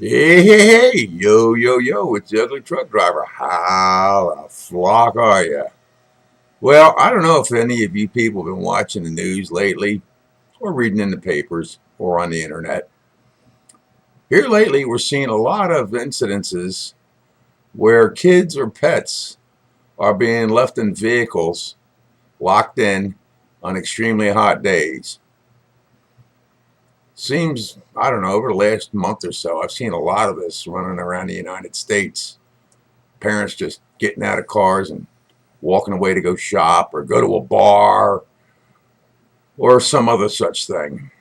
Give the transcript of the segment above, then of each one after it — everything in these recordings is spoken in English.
Hey, hey, hey, yo, yo, yo, it's the ugly truck driver. How the flock are you? Well, I don't know if any of you people have been watching the news lately or reading in the papers or on the internet. Here lately, we're seeing a lot of incidences where kids or pets are being left in vehicles locked in on extremely hot days. Seems, I don't know, over the last month or so, I've seen a lot of this running around the United States. Parents just getting out of cars and walking away to go shop or go to a bar or some other such thing.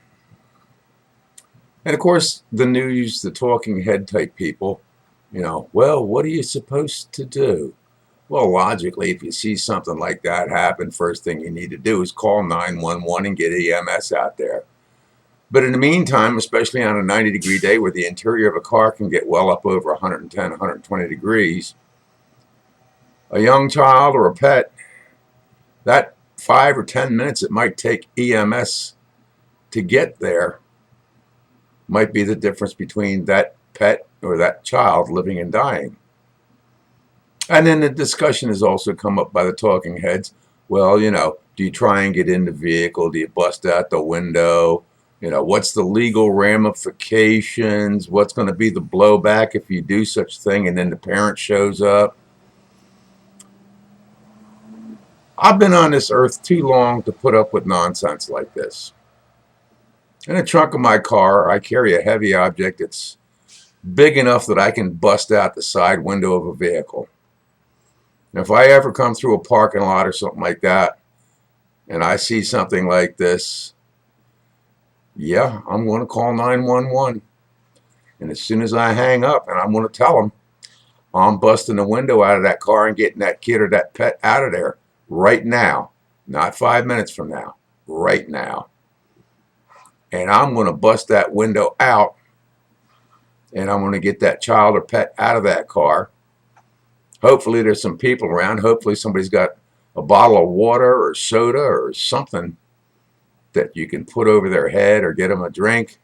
And of course, the news, the talking head type people, well, what are you supposed to do? Well, logically, if you see something like that happen, first thing you need to do is call 911 and get EMS out there. But in the meantime, especially on a 90-degree day where the interior of a car can get well up over 110, 120 degrees, a young child or a pet, that 5 or 10 minutes it might take EMS to get there might be the difference between that pet or that child living and dying. And then the discussion has also come up by the talking heads. Well, do you try and get in the vehicle? Do you bust out the window? What's the legal ramifications? What's going to be the blowback if you do such thing and then the parent shows up? I've been on this earth too long to put up with nonsense like this. In the trunk of my car, I carry a heavy object that's big enough that I can bust out the side window of a vehicle. And if I ever come through a parking lot or something like that, and I see something like this, yeah, I'm going to call 911. And as soon as I hang up, and I'm going to tell them, I'm busting the window out of that car and getting that kid or that pet out of there right now, not 5 minutes from now, right now. And I'm going to bust that window out, and I'm going to get that child or pet out of that car. Hopefully there's some people around. Hopefully somebody's got a bottle of water or soda or something that you can put over their head or get them a drink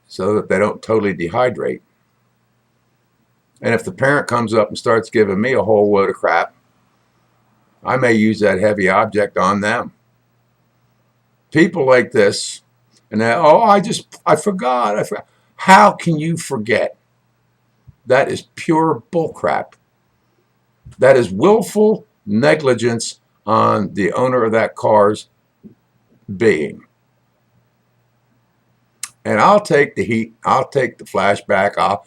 so that they don't totally dehydrate. And if the parent comes up and starts giving me a whole load of crap, I may use that heavy object on them. People like this, and they, I forgot. How can you forget? That is pure bullcrap. That is willful negligence on the owner of that car's being. And I'll take the heat. I'll take the flashback.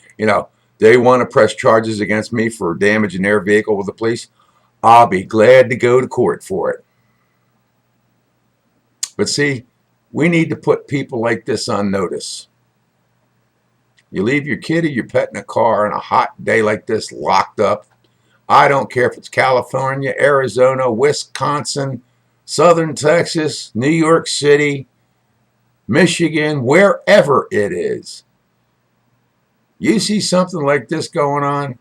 They want to press charges against me for damaging their vehicle with the police. I'll be glad to go to court for it. But see, we need to put people like this on notice. You leave your kid or your pet in a car on a hot day like this, locked up. I don't care if it's California, Arizona, Wisconsin, Southern Texas, New York City, Michigan, wherever it is. You see something like this going on,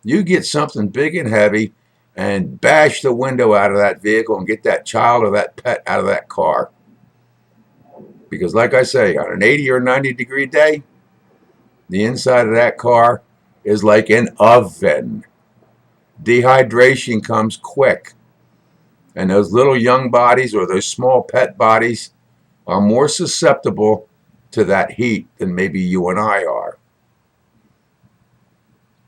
you get something big and heavy and bash the window out of that vehicle and get that child or that pet out of that car. Because like I say, on an 80 or 90-degree day, the inside of that car is like an oven. Dehydration comes quick. And those little young bodies or those small pet bodies are more susceptible to that heat than maybe you and I are.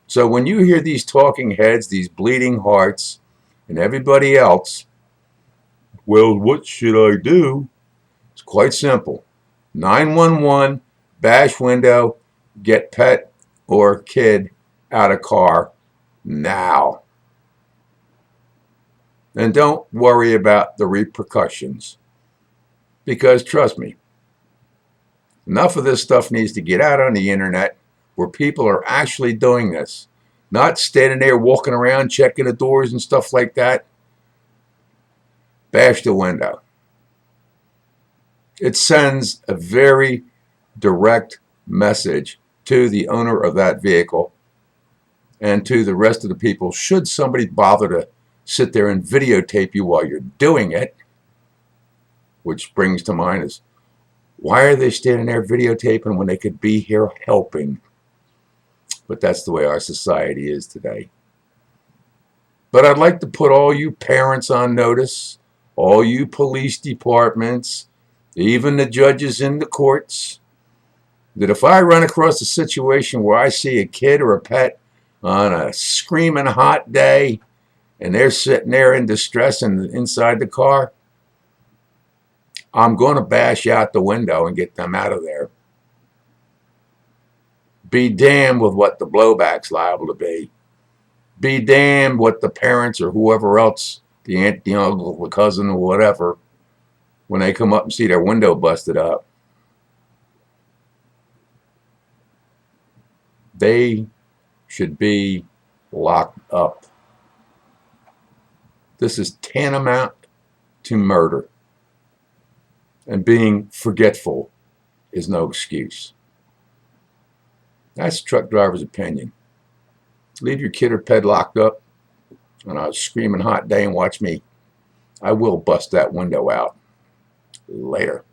So when you hear these talking heads, these bleeding hearts, and everybody else, well, what should I do? It's quite simple. 911, bash window, get pet or kid out of car now. And don't worry about the repercussions. Because trust me, enough of this stuff needs to get out on the internet where people are actually doing this. Not standing there walking around checking the doors and stuff like that. Bash the window. It sends a very direct message to the owner of that vehicle and to the rest of the people. Should somebody bother to sit there and videotape you while you're doing it, which brings to mind is Why are they standing there videotaping when they could be here helping? But that's the way our society is today. But I'd like to put all you parents on notice, all you police departments, even the judges in the courts, that if I run across a situation where I see a kid or a pet on a screaming hot day and they're sitting there in distress inside the car, I'm going to bash out the window and get them out of there. Be damned with what the blowback's liable to be. Be damned what the parents or whoever else, the aunt, the uncle, the cousin, or whatever, when they come up and see their window busted up, they should be locked up. This is tantamount to murder. And being forgetful is no excuse. That's the truck driver's opinion. Leave your kid or pet locked up on a screaming hot day and watch me. I will bust that window out. Later.